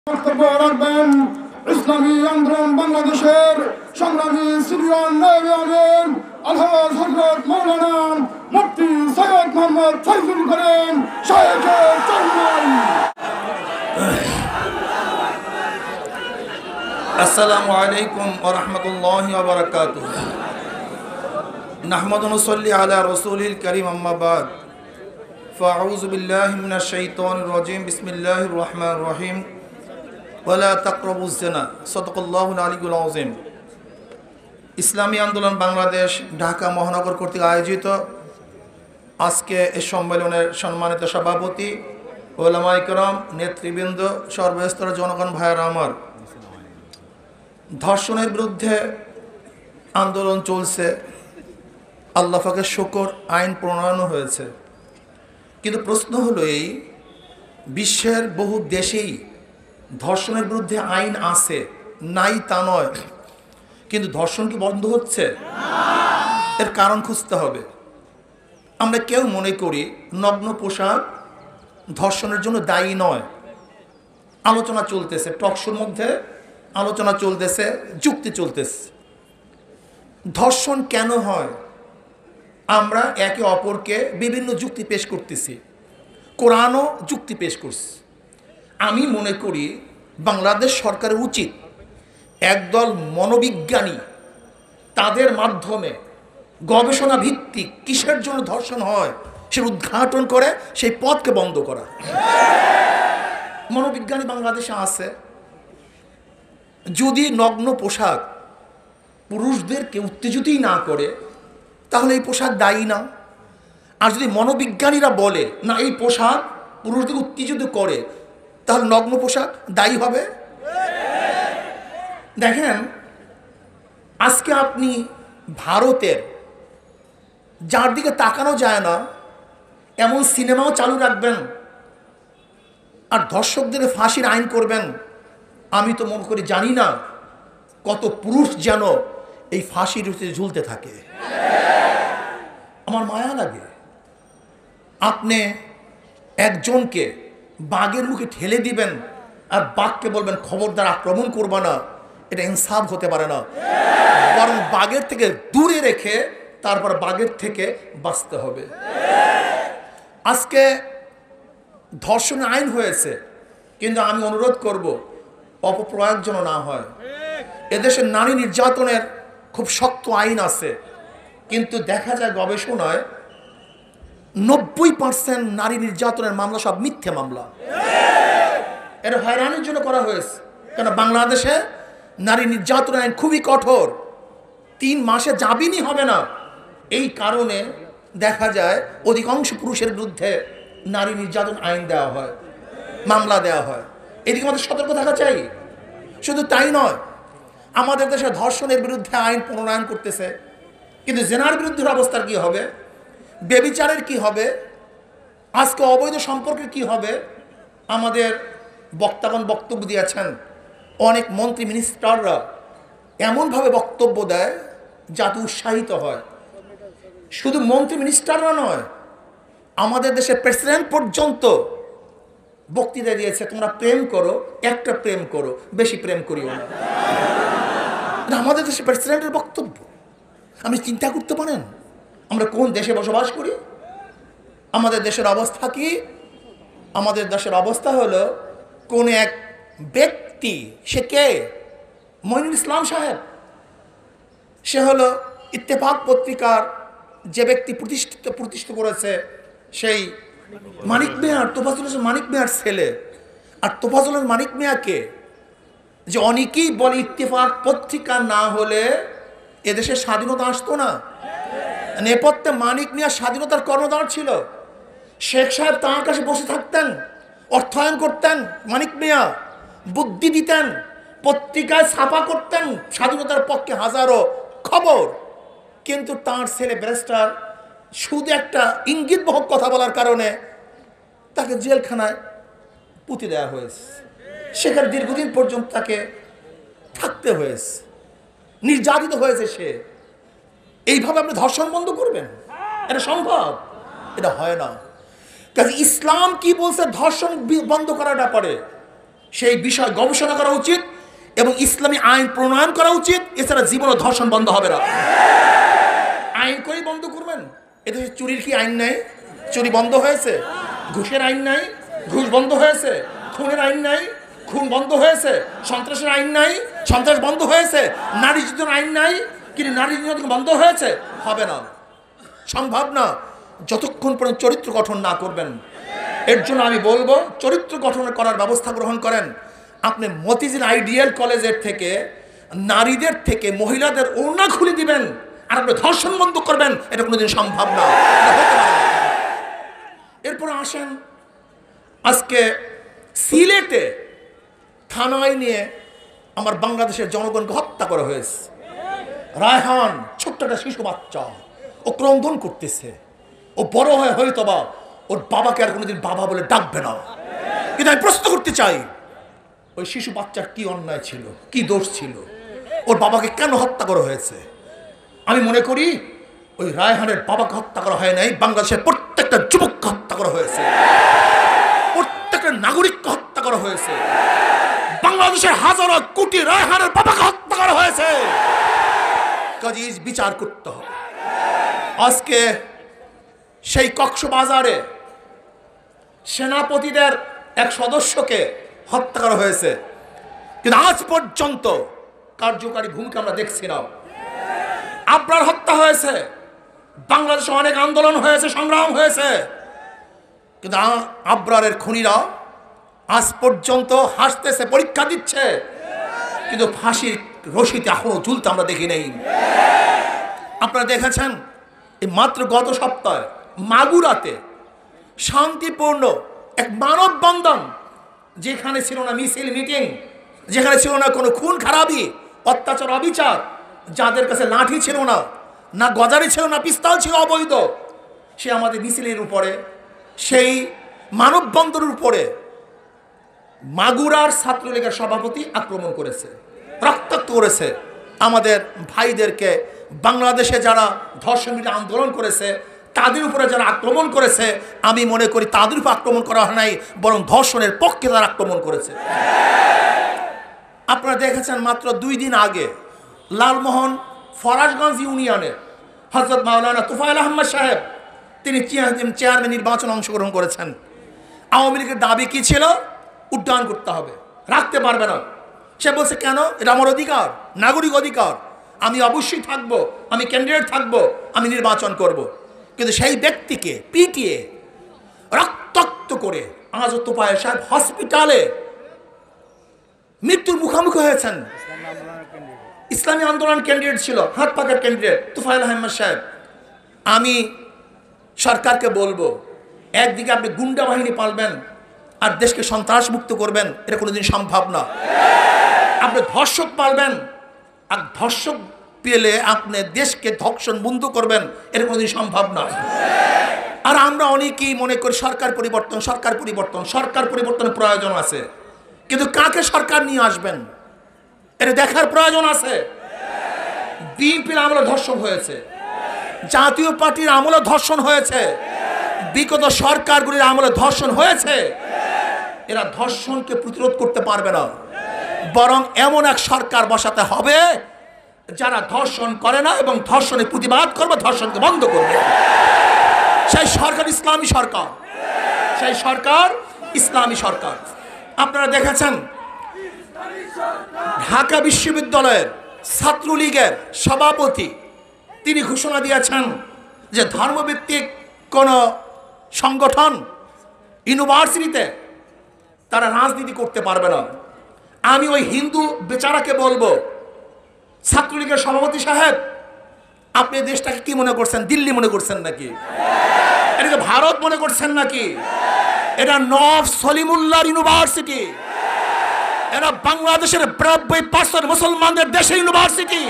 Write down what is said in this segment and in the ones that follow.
বক্তব্য রাখবেন ইসলামী আন্দোলন বাংলাদেশের সংগ্রামী সিনিয়র নায়েবে আমির আলহাজ হযরত মাওলানা মুফতি সৈয়দ মোহাম্মদ ফয়জুল করিম শাইখে চরমনাই। আসসালামু আলাইকুম ওয়া রাহমাতুল্লাহি ওয়া বারাকাতুহু। নাহমাদু ওয়া নুসাল্লি আলা রাসূলিল কারীম, আম্মা বাদ। ফাআউযু বিল্লাহি মিনাশ শাইতানির রাজীম। বিসমিল্লাহির রহমানির রহিম। ওয়ালা তাকরাবুজ জিনা। সাদাকাল্লাহুল আলিয়্যুল আযীম। ইসলামী আন্দোলন বাংলাদেশ ঢাকা মহানগর কর্তৃক আয়োজিত আজকে এই সম্মেলনের সম্মানিত সভাপতি, ওলামায়ে কেরাম, নেতৃবৃন্দ, সর্বস্তরের জনগণ ভাইয়েরা আমার, ধর্ষণের বিরুদ্ধে আন্দোলন চলছে। আল্লাহ পাকের শুকর, আইন প্রণয়ন হয়েছে। কিন্তু প্রশ্ন হলো এই, বিশ্বের বহু দেশেই ধর্ষণের বিরুদ্ধে আইন আছে, নাই তা নয়, কিন্তু ধর্ষণ কি বন্ধ হচ্ছে? এর কারণ খুঁজতে হবে। আমরা কেউ মনে করি নগ্ন পোশাক ধর্ষণের জন্য দায়ী নয়। আলোচনা চলতেছে, টকশোর মধ্যে আলোচনা চলতেছে, যুক্তি চলতেছে। ধর্ষণ কেন হয়? আমরা একে অপরকে বিভিন্ন যুক্তি পেশ করতেছি, কোরআনও যুক্তি পেশ করছে। আমি মনে করি বাংলাদেশ সরকারের উচিত একদল মনোবিজ্ঞানী, তাদের মাধ্যমে গবেষণা ভিত্তিক কিসের জন্য ধর্ষণ হয় সে উদ্ঘাটন করে সেই পথকে বন্ধ করা। মনোবিজ্ঞানী বাংলাদেশে আছে। যদি নগ্ন পোশাক পুরুষদেরকে উত্তেজিতই না করে, তাহলে এই পোশাক দায়ী না। আর যদি মনোবিজ্ঞানীরা বলে না এই পোশাক পুরুষদের উত্তেজিত করে, তাহলে নগ্ন পোশাক দায়ী হবে। দেখেন, আজকে আপনি ভারতের, যার দিকে তাকানো যায় না এমন সিনেমাও চালু রাখবেন আর ধর্ষকদের ফাঁসির আইন করবেন, আমি তো মনে করি জানি না কত পুরুষ যেন এই ফাঁসির ঝুলতে থাকে। আমার মায়া লাগে। আপনি একজনকে বাঘের মুখে ঠেলে দিবেন আর বাঘকে বলবেন খবরদার আক্রমণ করবা না, এটা ইনসাফ হতে পারে না। বরং বাঘের থেকে দূরে রেখে তারপর বাঘের থেকে বাঁচতে হবে। আজকে ধর্ষণের আইন হয়েছে, কিন্তু আমি অনুরোধ করব অপপ্রয়োগ যেন না হয়। এদেশে নারী নির্যাতনের খুব শক্ত আইন আছে, কিন্তু দেখা যায় গবেষণায় 90% নারী নির্যাতনের মামলা সব মিথ্যে মামলা। এটা হয়রানির জন্য করা হয়েছে। কেন? বাংলাদেশে নারী নির্যাতনের আইন খুবই কঠোর, 3 মাসে জামিনই হবে না। এই কারণে দেখা যায় অধিকাংশ পুরুষের বিরুদ্ধে নারী নির্যাতন আইন দেওয়া হয়, মামলা দেওয়া হয়। এদিকে আমাদের সতর্ক থাকা চাই। শুধু তাই নয়, আমাদের দেশে ধর্ষণের বিরুদ্ধে আইন প্রণয়ন করতেছে, কিন্তু জেনার বিরুদ্ধে অবস্থার কি হবে? বেবিচারের কি হবে? আজকে অবৈধ সম্পর্কের কি হবে? আমাদের বক্তাগণ বক্তব্য দিয়েছেন, অনেক মন্ত্রী মিনিস্টাররা এমনভাবে বক্তব্য দেয় যাতে উৎসাহিত হয়। শুধু মন্ত্রী মিনিস্টাররা নয়, আমাদের দেশের প্রেসিডেন্ট পর্যন্ত বক্তৃতা দিয়েছে, তোমরা প্রেম করো, একটা প্রেম করো, বেশি প্রেম করিও না। আমাদের দেশের প্রেসিডেন্টের বক্তব্য। আপনি চিন্তা করতে পারেন আমরা কোন দেশে বসবাস করি? আমাদের দেশের অবস্থা কি? আমাদের দেশের অবস্থা হলো, কোন এক ব্যক্তি, সে কে? মঈনুল ইসলাম সাহেব। সে হলো ইত্তেফাক পত্রিকার যে ব্যক্তি প্রতিষ্ঠিত করেছে, সেই মানিক মিয়ার, তোফাজ্জল হোসেন মানিক মিয়ার ছেলে। আর তোফাজ্জল হোসেন মানিক মিয়াকে যে অনেকেই বলে ইত্তেফাক পত্রিকা না হলে এদেশের স্বাধীনতা আসতো না। নেপথ্যে মানিক মিয়া স্বাধীনতার কর্ণধার ছিল। শেখ সাহেব তাঁর কাছে বসে থাকতেন, অর্থায়ন করতেন, মানিক মিয়া বুদ্ধি দিতেন, পত্রিকায় ছাপা করতেন স্বাধীনতার পক্ষে হাজারো খবর। কিন্তু তাঁর ছেলে ব্যারিস্টার শুধু একটা ইঙ্গিতবহ কথা বলার কারণে তাকে জেলখানায় পুঁতে দেওয়া হয়েছে। সেখানে দীর্ঘদিন পর্যন্ত তাকে থাকতে হয়েছে, নির্যাতিত হয়েছে সে। এইভাবে আপনি ধর্ষণ বন্ধ করবেন? এটা সম্ভব? এটা হয় না। কাজে ইসলাম কি বলছে ধর্ষণ বন্ধ করার ব্যাপারে? সেই বিষয় গবেষণা করা উচিত এবং ইসলামী আইন প্রণয়ন করা উচিত। এছাড়া জীবনও ধর্ষণ বন্ধ হবে না। আইন করেই বন্ধ করবেন। এদেশে চুরির কি আইন নাই? চুরি বন্ধ হয়েছে। ঘুষের আইন নাই? ঘুষ বন্ধ হয়েছে। খুনের আইন নাই? খুন বন্ধ হয়েছে। সন্ত্রাসের আইন নাই? সন্ত্রাস বন্ধ হয়েছে। নারী নির্যাতনের আইন নাই? কিন্তু নারী নির্যাতন বন্ধ হয়েছে? হবে না, সম্ভব না, যতক্ষণ পর্যন্ত চরিত্র গঠন না করবেন। এর জন্য আমি বলবো চরিত্র গঠন করার ব্যবস্থা গ্রহণ করেন। আপনি মতিঝিল আইডিয়াল কলেজের থেকে নারীদের থেকে মহিলাদের ওড়না খুলে দিবেন আর আপনি ধর্ষণ বন্ধ করবেন, এটা কোনোদিন সম্ভব না, এটা হতে পারে না। এরপর আসেন, আজকে সিলেটে থানায় নিয়ে আমার বাংলাদেশের জনগণকে হত্যা করা হয়েছে। রায়হান ছোট্ট একটা শিশু বাচ্চা, ও ক্রন্দন করতেছে। ও বড় হয়ে হয়তোবা ওর বাবাকে আর কোনোদিন বাবা বলে ডাকবে না। কিন্তু আমি প্রশ্ন করতে চাই, ওই শিশু বাচ্চার কি অন্যায় ছিল, কি দোষ ছিল, ওর বাবাকে কেন হত্যা করা হয়েছে? আমি মনে করি ওই রায়হানের বাবাকে হত্যা করা হয় নাই, বাংলাদেশের প্রত্যেকটা যুবককে হত্যা করা হয়েছে, প্রত্যেকটা নাগরিককে হত্যা করা হয়েছে। বাংলাদেশের হাজারো কোটি রায়হানের বাবাকে হত্যা করা হয়েছে। কাজেই বিচার করতে হবে। আজকে সেই কক্সবাজারে সেনাপতিদের এক সদস্যকে হত্যা করা হয়েছে, কিন্তু আজ পর্যন্ত কার্যকারী ভূমিকা আমরা দেখছি না। আবরার হত্যা হয়েছে, বাংলাদেশে অনেক আন্দোলন হয়েছে, সংগ্রাম হয়েছে, কিন্তু আবরারের খুনিরা আজ পর্যন্ত হাসতেছে, পরীক্ষা দিচ্ছে, কিন্তু ফাঁসির রশিতে এখনো ঝুলতে আমরা দেখি নেই। আপনারা দেখেছেন এই মাত্র গত সপ্তাহে মাগুরাতে শান্তিপূর্ণ এক মানববন্ধন, যেখানে ছিল না মিছিল মিটিং, যেখানে ছিল না কোনো খুন খারাপি, অত্যাচার, অবিচার, যাদের কাছে লাঠি ছিল না, না গজারি ছিল না, পিস্তল ছিল অবৈধ, সে আমাদের মিছিলের উপরে, সেই মানববন্ধনের উপরে মাগুরার ছাত্রলীগের সভাপতি আক্রমণ করেছে, রক্তাক্ত করেছে আমাদের ভাইদেরকে। বাংলাদেশে যারা ধর্ষণ বিরোধী আন্দোলন করেছে তাদের উপরে যারা আক্রমণ করেছে, আমি মনে করি তাদের উপর আক্রমণ করা হয় নাই, বরং ধর্ষণের পক্ষে তারা আক্রমণ করেছে। আপনারা দেখেছেন মাত্র 2 দিন আগে লালমোহন ফরাজগঞ্জ ইউনিয়নে হযরত মাওলানা তুফাইল আহমদ সাহেব তিনি চেয়ারম্যান নির্বাচনে অংশগ্রহণ করেছেন। আওয়ামী লীগের দাবি কি ছিল? উড্ডয়ন করতে হবে, রাখতে পারবে না। সে বলছে কেন? এটা আমার অধিকার, নাগরিক অধিকার, আমি অবশ্যই থাকবো, আমি ক্যান্ডিডেট থাকবো, আমি নির্বাচন করব। কিন্তু সেই ব্যক্তিকে পিটিয়ে রক্তাক্ত করে আজ তুফাইল সাহেব হসপিটালে মৃত্যুর মুখোমুখি হয়েছেন। ইসলামী আন্দোলন ক্যান্ডিডেট ছিল, হাত পাকার ক্যান্ডিডেট তুফাইল আহমদ সাহেব। আমি সরকারকে বলবো, একদিকে আপনি গুন্ডা বাহিনী পালবেন আর দেশকে সন্ত্রাস মুক্ত করবেন, এটা কোনোদিন সম্ভব না। আপনি ধর্ষক পালবেন আর ধর্ষক পেলে আপনি দেশকে ধর্ষণ বন্ধ করবেন, এটা কোনোদিন সম্ভব না। আর আমরা অনেকেই মনে করি সরকার পরিবর্তন, সরকার পরিবর্তন, সরকার পরিবর্তনের প্রয়োজন আছে, কিন্তু কাকে সরকার নিয়ে আসবেন এটা দেখার প্রয়োজন আছে। বিএনপির আমলে ধর্ষণ হয়েছে, জাতীয় পার্টির আমলে ধর্ষণ হয়েছে, বিগত সরকারগুলির আমলে ধর্ষণ হয়েছে। এরা ধর্ষণকে প্রতিরোধ করতে পারবে না, বরং এমন এক সরকার বসাতে হবে যারা ধর্ষণ করে না এবং ধর্ষণের প্রতিবাদ করবে, ধর্ষণকে বন্ধ করবে। সেই সরকার ইসলামী সরকার, সেই সরকার ইসলামী সরকার। আপনারা দেখেছেন ঢাকা বিশ্ববিদ্যালয়ের ছাত্রলীগের সভাপতি তিনি ঘোষণা দিয়েছেন যে ধর্মভিত্তিক কোন সংগঠন ইউনিভার্সিটিতে তারা রাজনীতি করতে পারবে না। আমি ওই হিন্দু বেচারাকে বলবো, ছাত্রলীগের সভাপতি সাহেব, আপনি দেশটাকে কি মনে করছেন? দিল্লি মনে করছেন নাকি? এটাকে ভারত মনে করছেন নাকি? এটা নওয়াব সলিমুল্লাহ ইউনিভার্সিটি, এটা বাংলাদেশের 92% মুসলমানদের দেশের ইউনিভার্সিটি।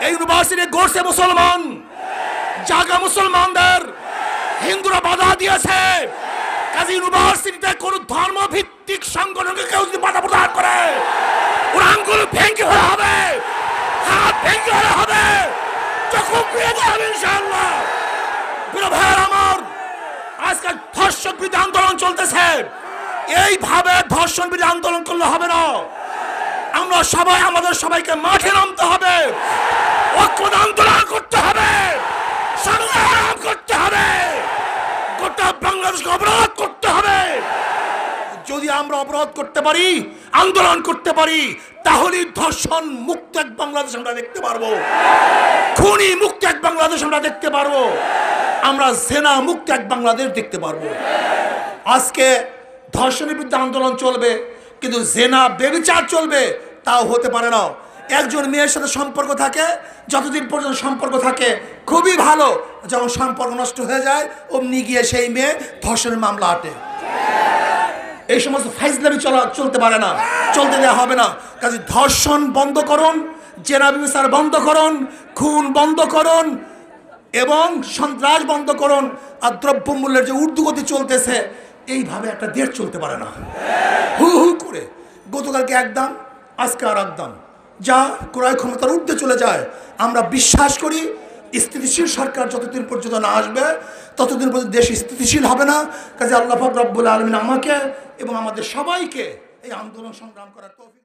এই ইউনিভার্সিটি গড়ছে মুসলমান, জায়গা মুসলমানদের, হিন্দুরা বাধা দিয়েছে। কাজী ইউনিভার্সিটিতে কোন ধর্মভিত্তিক সংগঠনকে কেউ যদি বাধা প্রদান করে, ওর আঙ্গুল ভেঙে হয়ে হবে, হাত ভেঙে হয়ে হবে, চক্ষু পুড়িয়ে দেওয়া হবে ইনশাআল্লাহ। প্রিয় ভাইয়ের আমার, আজকাল ধর্ষক বিরোধী আন্দোলন চলতেছে, এইভাবে ধর্ষণ বিরোধী আন্দোলন করলে হবে না। আমরা সবাই আমাদের সবাইকে মাঠে নামতে হবে, ঐক্যবদ্ধ আন্দোলন করতে হবে, সংগ্রাম করতে হবে, গোটা বাংলাদেশকে অবরোধ করতে হবে। যদি আমরা অবরোধ করতে পারি, আন্দোলন করতে পারি, তাহলে ধর্ষণ মুক্ত এক বাংলাদেশ আমরা দেখতে পারবো, খুনি মুক্ত এক বাংলাদেশ আমরা দেখতে পারবো, আমরা জেনা মুক্ত এক বাংলাদেশ দেখতে পারবো। আজকে ধর্ষণের বিরুদ্ধে আন্দোলন চলবে, কিন্তু জেনা বেবিচার চলবে, তাও হতে পারে না। একজন মেয়ের সাথে সম্পর্ক থাকে, যতদিন পর্যন্ত সম্পর্ক থাকে খুবই ভালো, যখন সম্পর্ক নষ্ট হয়ে যায় অমনি গিয়ে সেই মেয়ে ধর্ষণের মামলা আটে। এই সমস্ত ফাইজলামি চলতে পারে না, চলতে দেওয়া হবে না। কাজে ধর্ষণ বন্ধ করুন, জেনা ব্যভিচার বন্ধ করুন, খুন বন্ধ করুন এবং সন্ত্রাস বন্ধ করুন। আর দ্রব্যমূল্যের যে ঊর্ধ্বগতি চলতেছে, এইভাবে একটা দেশ চলতে পারে না। হু হু করে গতকালকে এক দাম, আজকে আর এক দাম, যা ক্রয় ক্ষমতার ঊর্ধ্বে চলে যায়। আমরা বিশ্বাস করি স্থিতিশীল সরকার যতদিন পর্যন্ত না আসবে ততদিন পর্যন্ত দেশ স্থিতিশীল হবে না। কাজে আল্লাহ পাক রব্বুল আলামিন আমাকে এবং আমাদের সবাইকে এই আন্দোলন সংগ্রাম করার তৌফিক